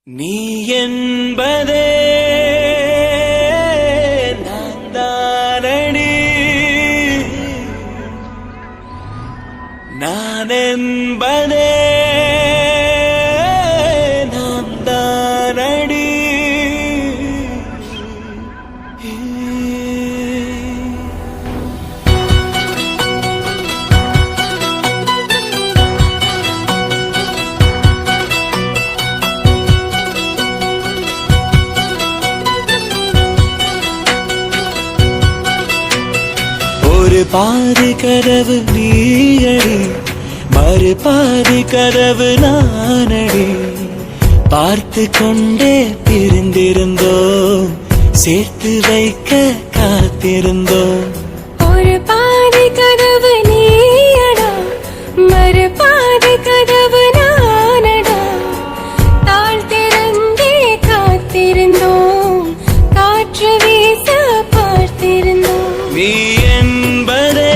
நீ என்பதே நான் தானடி, நான் என்பதே நான் தானடி. ஒரு பாதி கதவு நீயடி, மறு பாதி கதவு நானடி. பார்த்து கொண்டே பிரிந்திருந்தோம், சேர்த்து வைக்க காத்திருந்தோம். ஒரு பாதி கதவு நீயடா, மறு பாதி கதவு நானடா. தாழ் திறந்தே காத்திருந்தோம், காற்று வீச பார்த்திருந்தோம். நீ என்பதே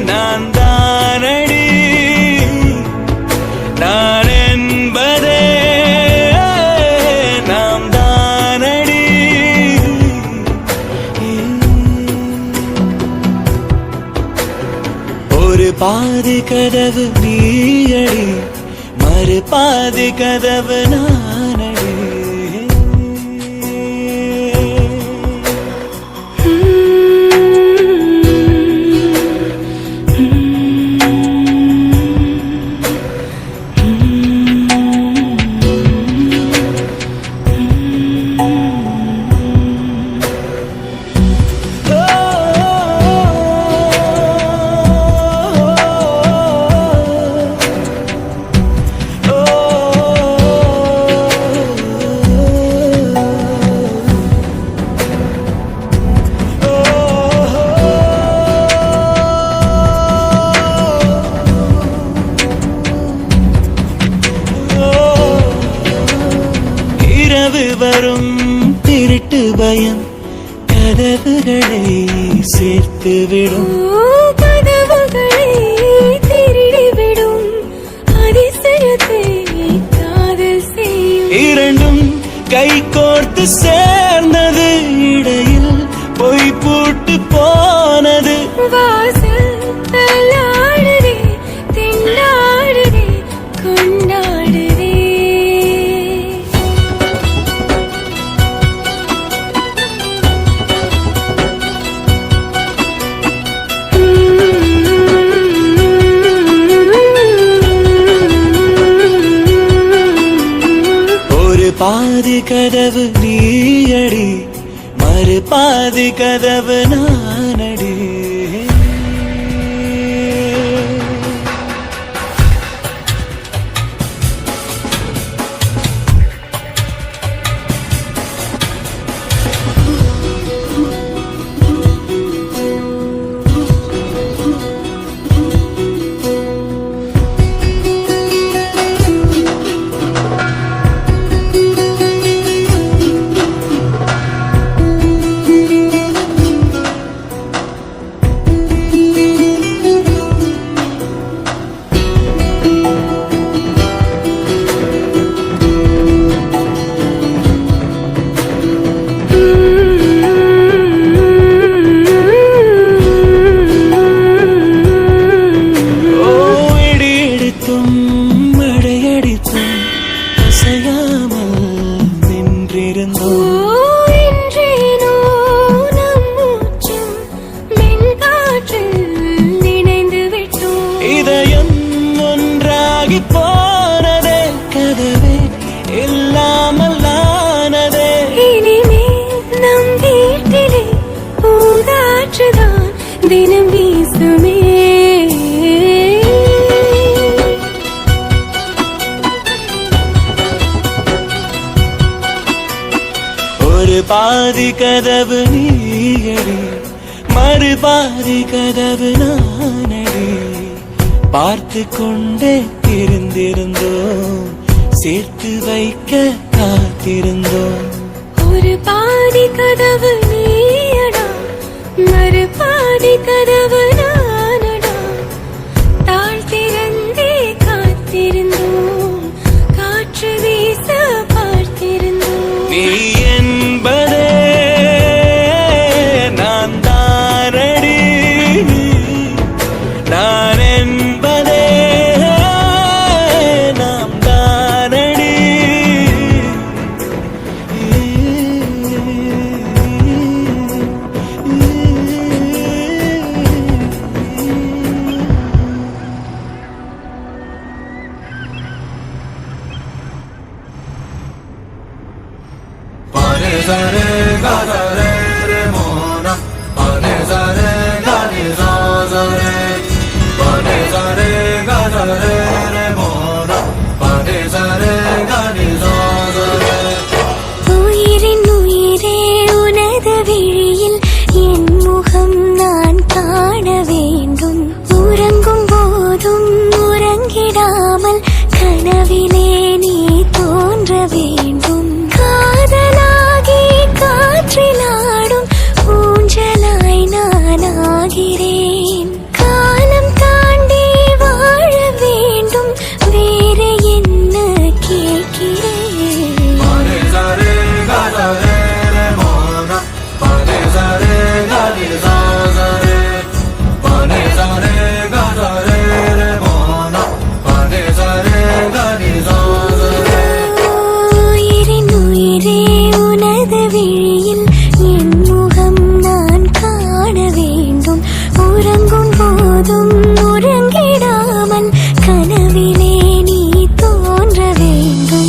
நான் தானடி, நான் என்பதே நாம் தானடி. ஒரு பாதி கதவு நீயடி, மறு பாதி கதவு நானடி. வரும் திருட்டு பயம் கதவுகளை சேர்த்துவிடும், கதவுகளை திருடிவிடும். அதிசயத்தை காதல் செய்யும். இரண்டும் கை கோர்த்து சேர்ந்தது, இடையில் பொய் பூட்டு போனது. வாசல் தள்ளாடுதே, திண்டாடுதே, கொண்டாடுதே. பாதி கதவு நீயடி, மறு பாதி கதவு நானடி. இதயம் ஒன்றாகி போனதே, கதவே இல்லாமல் ஆனதே. இனிமேல் நம் வீட்டிலே பூங்காற்றுதான் தினம் வீசுமே. ஒரு பாதி கதவு நீயடி, மறு பாதி கதவு நானடி. பார்த்து கொண்டே இருந்திருந்தோம், சேர்த்து வைக்க காத்திருந்தோம். ஒரு பாதி கதவு நீயடா, மறு பாதி கதவு நானடா. தாழ் திறந்தே காத்திருந்தோம், காற்று sare ga sa re re mo na pa ne sa re ga ni sa sa re pa ne sa re ga sa re re mo na pa ne sa re ga ni sa sa re உயிரின் உயிரே உனது விழியில் என் முகம் நான் காண வேண்டும் உறங்கும் போதும் உறங்கிடாமல் கனவிலே நீ தோன்ற வேண்டும் காதலாகி காற்றிலாடும் ஊஞ்சலாய் நான் ஆகிறேன் காலம் தாண்டி வாழ வேண்டும் வேற என்ன கேட்கிறேன் உயிரின் உயிரே உனது விழியில் என் முகம் நான் காண வேண்டும் உறங்கும் போதும் உறங்கிடாமல் கனவிலே நீ தோன்ற வேண்டும்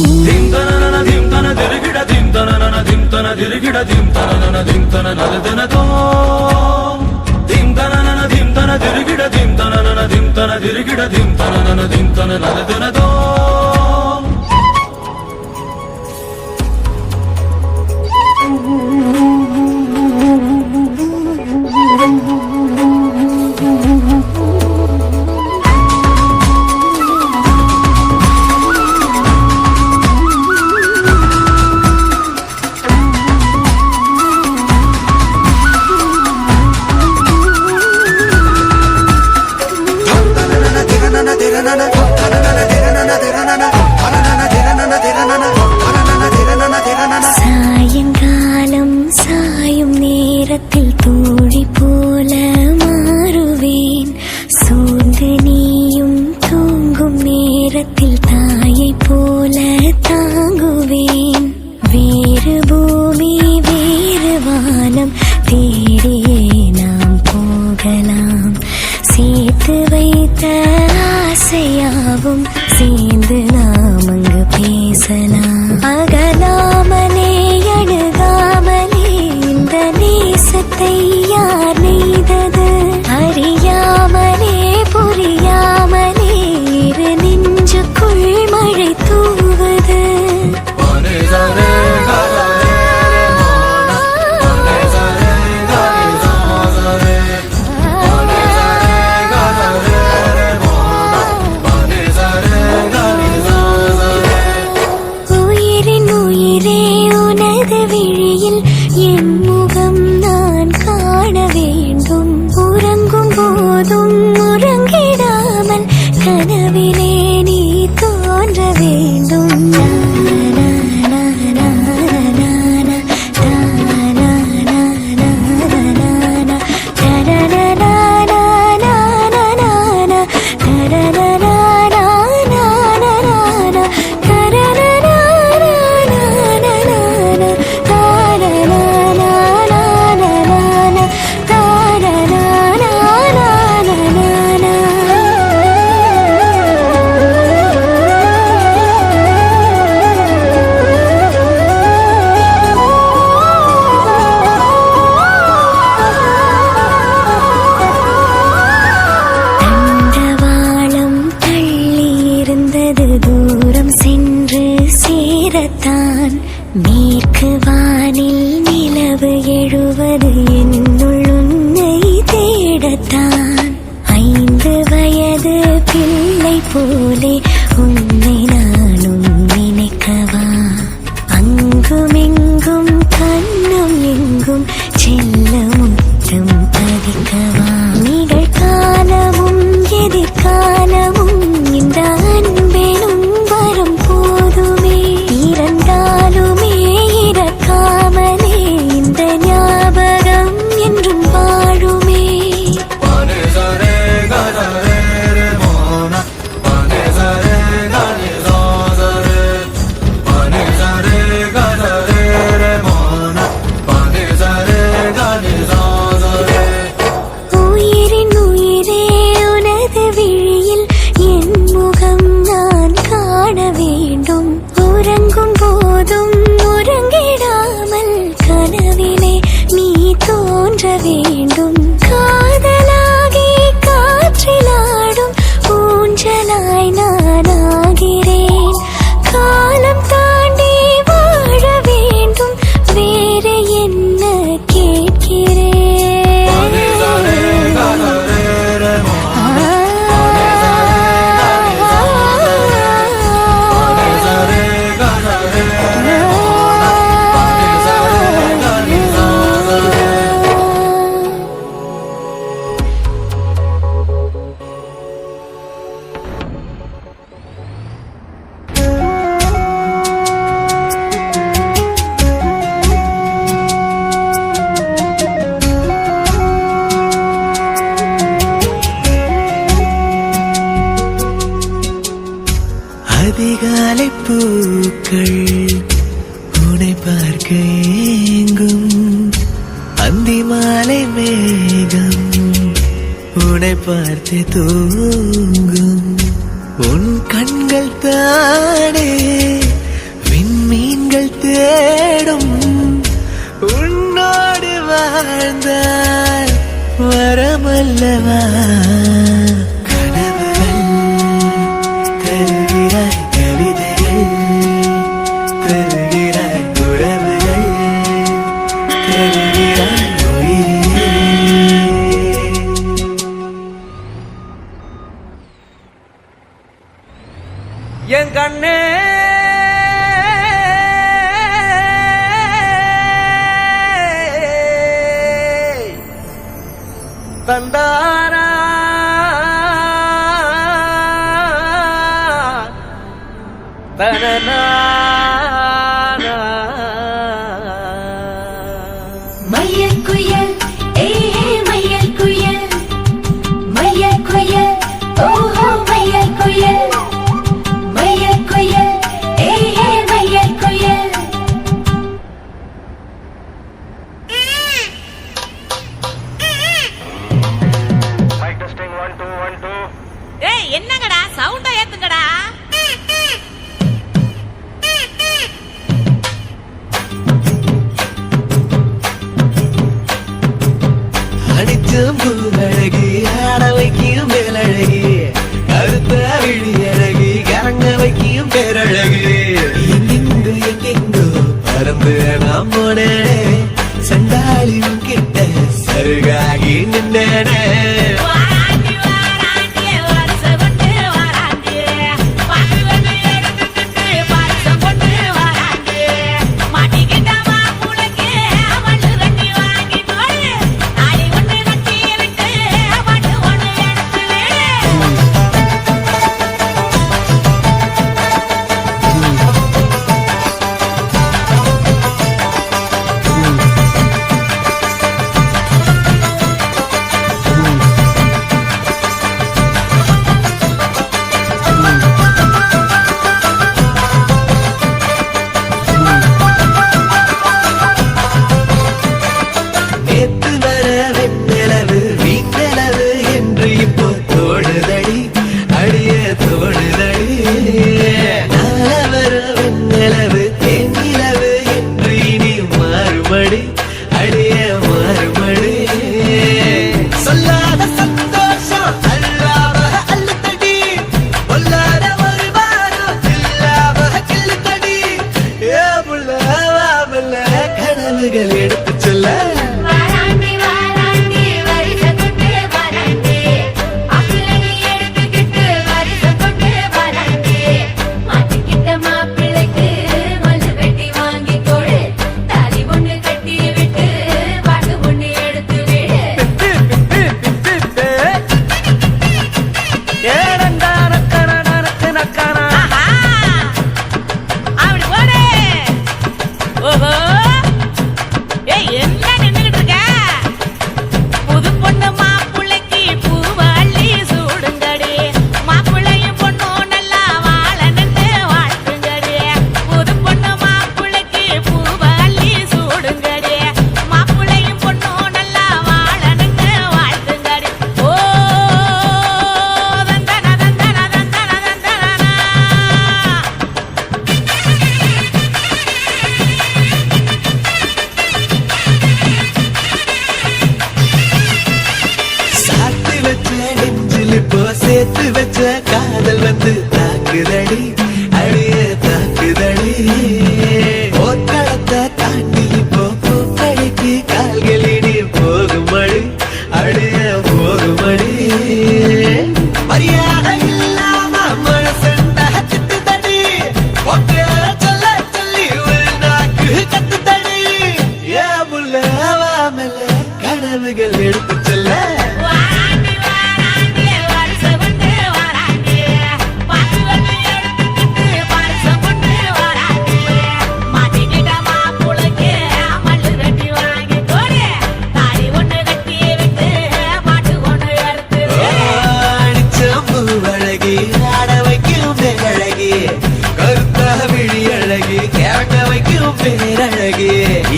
சாயங்காலம் சாயும் நேரத்தில் தோழி போல மாறுவேன் சோர்ந்து நீயும் தூங்கும் நேரத்தில் தாயை போல தாங்குவேன் வேறு பூமி வேறு வானம் தேடியே நாம் போகலாம் சேர்த்து வைத்த ஆசையாவும் சேர்ந்து நாம் அங்கு பேசலாம் அகலாமலே அணுகாமலே இந்த நேசத்தை யார் நெய்தது அறியாமலே புரியாமலே இரு நெஞ்சுக்குள் மழை தூவுது உயிரின் உயிரே உனது விழியில் என் முகம் நான் காண வேண்டும் உறங்கும் போதும் உறங்கிடாமல் கனவிலே நீ தோன்ற வேண்டும் தூரம் சென்று சேரத்தான் மேற்கு வானில் நிலவு எழுவது என்னுள் உன்னை தேடத்தான் 5 வயது பிள்ளை போலே உன்னை நானும் நினைக்கவா அங்குமெங்கும் கண்ணும் எங்கும் செல்ல முத்தம் பதிக்கவா நிகழ்காலமும் எதிர்காலமும் இந்த அன்பெனும் வரும் போதுமே இறந்தாலுமே இறக்காமலே இந்த ஞாபகம் என்றும் வாழுமே Sa re ga sa re re mo na pa ne sa re ga ni sa அதிகாலை பூக்கள் உன்னை பார்க்க ஏங்கும், அந்தி மாலை மேகம் உன்னை பார்த்து தூங்கும். உன் கண்கள் தானே விண்மீன்கள் தேடும், உன்னோடு வாழ்ந்தால் வரமல்லவா. கனவுகள் தருகிறாய், கவிதைகள் தருகிறாய், உறவுகள் தருகிறாய் உயிரே. என் கண்ணே தந்தாரா தனனா மையல் குயில் ஏஹே மையல் குயில், மையல் குயில் ஓஹோ மையல் குயில், மையல் குயில் ஏஹே மையல் குயில். ஏய் என்னங்கடா சவுண்ட ஏத்துங்கடா. அடிச்சும் பூவழகி, ஆட வைக்கும் மேலழகி, கருத்த விழி அழகி, கரங்க வைக்கும் பேரழகி. எங்கெங்கோ எங்கெங்கோ பறந்து நாம் போனேனே, சண்டாளியும் கிட்ட சருகாகி நின்றேனே. வாராண்டி வாராண்டி வருஷம் கொண்டு வாராண்டி, பாட்டு வந்து எடுத்துக்கிட்டு பரிசம் கொண்டு வாராண்டி. மாட்டிக்கிட்ட மாப்புளைக்கு மண்ணு கட்டி வாங்கி போடு, நாளை ஒண்ணு கட்டி விட்டு பாட்டு ஒண்ணு எடுத்து விடு. நேத்து வர வெண்ணிலவு வீட்டளவு என்று இப்போ தோடுதடி, அடிய தோடுதடி. நாள வர வெண்ணிலவு தேனிலவு என்று இனி மாறுபடி, அடிய மாறுபடி. சொல்லாத சந்தோஷம் அல்லாம அல்லத்தடி, பொல்லாத ஒரு வாரம் இல்லாம கிள்ளுத்தடி. ஏ புள்ள வாமல்ல கனவுகள் எடுத்து சொல்ல. வாராண்டி வாராண்டி வருஷம் கொண்டு வாராண்டி, மாப்பிள்ளையை எடுத்துக்கிட்டு வருஷம் கொண்டு வாராண்டி. மாட்டிக்கிட்ட மாப்பிள்ளைக்கு மல்லு வெட்டி வாங்கி கொடு, தாலி ஒண்ணு கட்டி விட்டு பாட்டு ஒண்ணு எடுத்து விடு. ஆஹா அப்படி போடு. ஓஹோ ஏய் என்ன நின்னுகிட்டு இருக்க? புது பொண்ணு மாப்புள்ளைக்கு பூவாளி சூடுங்கடி, மாப்புள்ளையும் பொண்ணும் நல்லா வாழணுன்னு வாழ்த்துங்கடி. புது பொண்ணு மாப்புள்ளைக்கு பூவாளி சூடுங்கடி, மாப்புள்ளையும் பொண்ணும் நல்லா வாழணுன்னு வாழ்த்துங்கடி. ஓ தந்தன தந்தன தந்தன தந்தனா. சாத்து வச்ச நெஞ்சில் இப்போ சேர்த்து வச்ச காதல் வந்து தாக்குதடி, அழிய தாக்குதடி. போர்க்களத்தை தாண்டி இப்போ பூக்கடைக்கு கால்களிடி போகுமடி, அழிய போகுமடி. மரியாதை இல்லாம மனசண்ட திட்டுதடி, ஒக்கே சொல்ல சொல்லி ஒரு நாக்கு கத்துதடி. ஏ முல்ல வாமல்ல கனவுகள் எடுத்து சொல்ல. வாராண்டி வாராண்டி வருஷம் கொண்டு வாராண்டி, பாட்டு வந்து எடுத்துக்கிட்டு வைக்கும் பேரழகி கருத்த விழி அழகி கேட்க வைக்கும் பேரழகி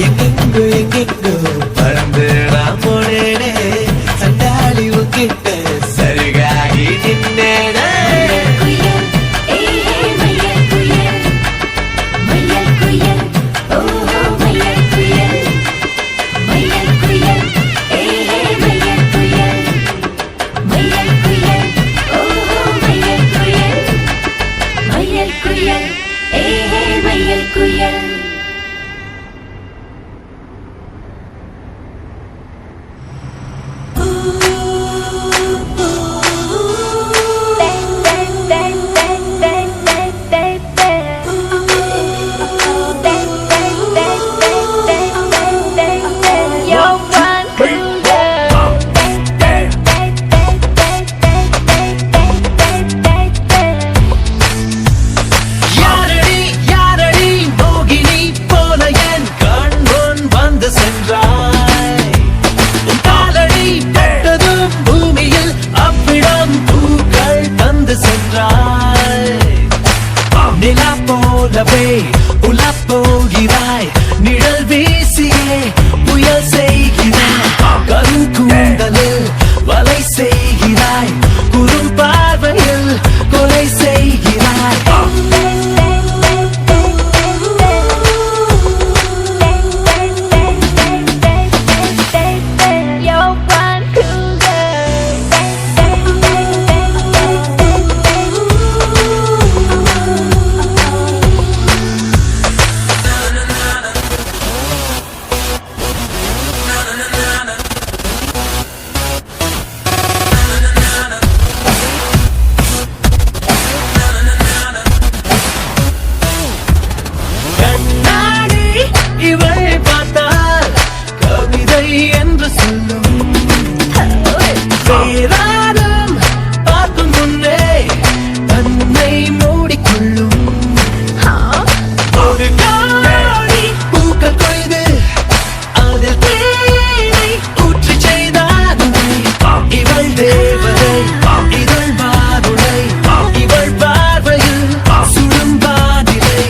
எங்கெங்கோ எங்கெங்கோ பறந்து நான் போனேனே சண்டாளி உங்கிட்ட சருகாகி நின்னேனே குயில் ஏஹே மயில் குயில் மயில் குயில் ஓஹோ மயில் குயில் ஏஹே மயில் குயில் ஓஹோ மயில் குயில் ஏஹே மயில் குயில் யாரடி யாரடி மோகினி போல என் கண் முன் வந்து சென்றாய் உன் காலடி பட்டதும் பூமியில் அவ்விடம் பூக்கள் தந்து சென்றாய் நிலா போலவே உலப் போகிறாய் நிழல் வீசியே புயல் செய்கிறாய் கருங்கூந்தலில் வலை செய்கிறாய் குறும் பார்வையில் கொலை செய்கிறாய் You're one cool கண்ணாடி இவள் பார்த்தால் கவிதை என்று சொல்லும் வேறாரும் பார்க்கும் முன்னே தன்னை மூடிக்கொள்ளும் ஒரு காடி பூக்கள் கொய்து அதில் தேனை ஊற்றி செய்தாருனை இவள் தேவதை இதழ் மாதுளை இவள் பார்வையில் சுடும் வானிலை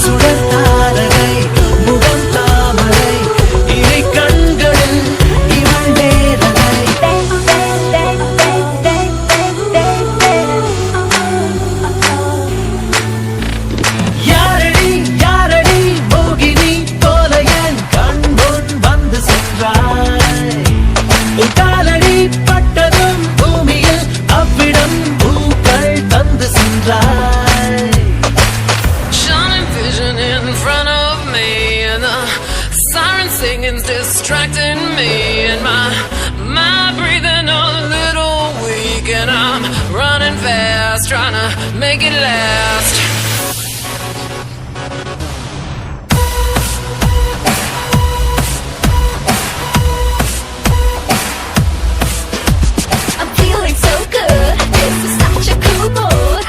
சுடர் தாரகை முகம் தாமரை இறை கண்களில் இவள் நேரலை யாரடி யாரடி மோகினி போல என் கண் முன் வந்து சென்றாய் உன் காலடி பட்டதும் பூமியில் அவ்விடம் பூக்கள் தந்து சென்றாய் Shining vision in front of me, and the siren singing's distracting me, and my breathing a little weak, and I'm running fast, trying to make it last. I'm feeling so good. This is such a cool mood.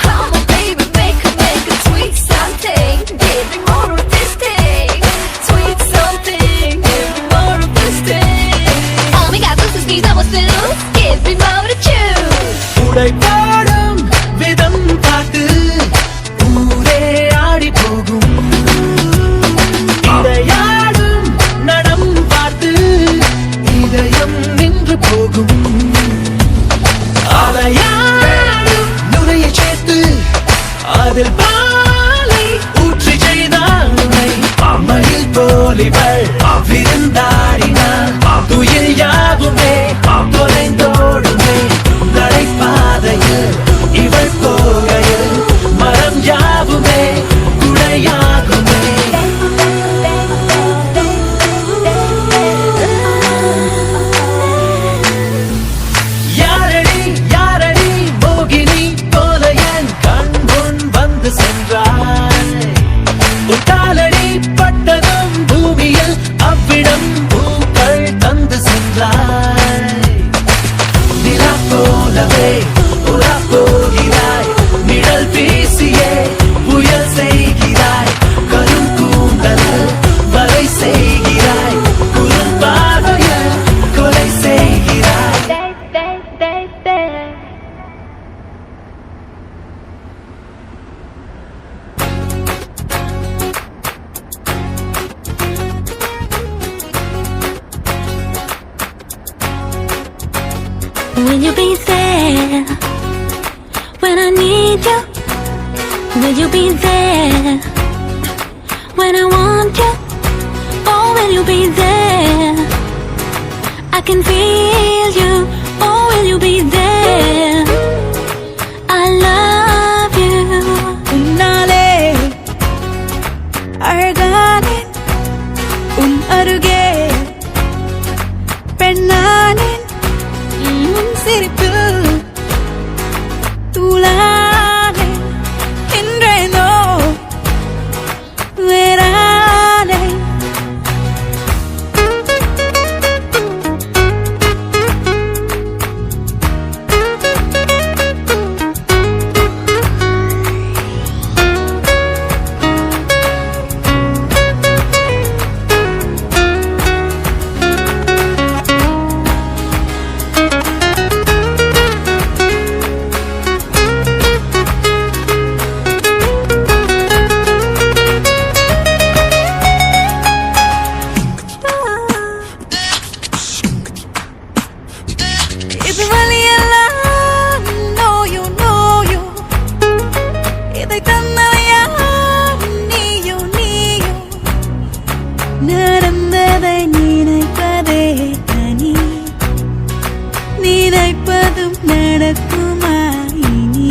Come on, baby, make a sweet something. Give me more of this thing. Sweet something. Give me more of this thing. Oh my God, this is me, that was loose. Give me more to choose. உடை பாடும் விதம் பார்த்து ஊரே ஆடி போகும் இடையாடும் நடம் பார்த்து இதயம் நின்று போகும் அலையாடும் நுரையை சேர்த்து அதில் பாலை ஊற்றி செய்தால் உன்னை மயில் போலிவள் விருந்தாடினாள் துயில் யாவுமே தொலைந்தோடுமே நடைபாதையில் இவள் போகையில் மரம் யாவுமே குடையாகுமே யாரடி யாரடி மோகினி போல என் கண் முன் வந்து சென்றாய் உன் காலடி பட்டதும் பூமியில் அவ்விடம் பூக்கள் தந்து சென்றாய் Will you be there when I need you? Will you be there when I want you? Oh, will you be there? I can feel you. Oh, will you be there? I love you. உன்னாலே அழகானேன் உன் அருகே பெண்ணானேன் உன் சிரிப்பில் தூளானேன் என்றேனோ வேறானேன் இது வழியெல்லாம் know you இதை தந்தவையா நீயும் நடந்ததை நினைப்பதே தனி நினைப்பதும் நடக்குமா இனி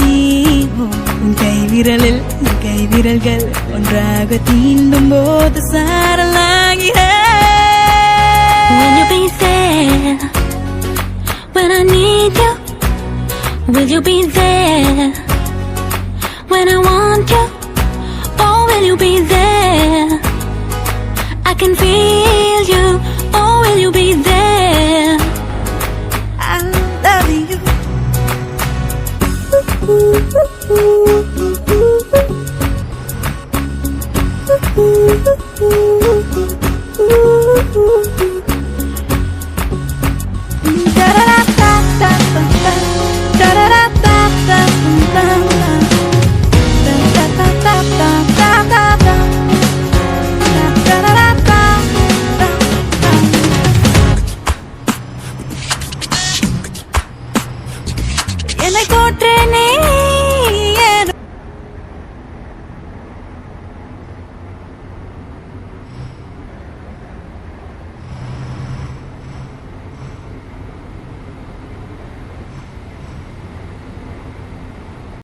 உன் கைவிரலில் என் கைவிரல்கள் ஒன்றாக தீண்டும் போது சாரலாகிய Will you be there when I need you? Will you be there when I want you? Oh, will you be there? I can feel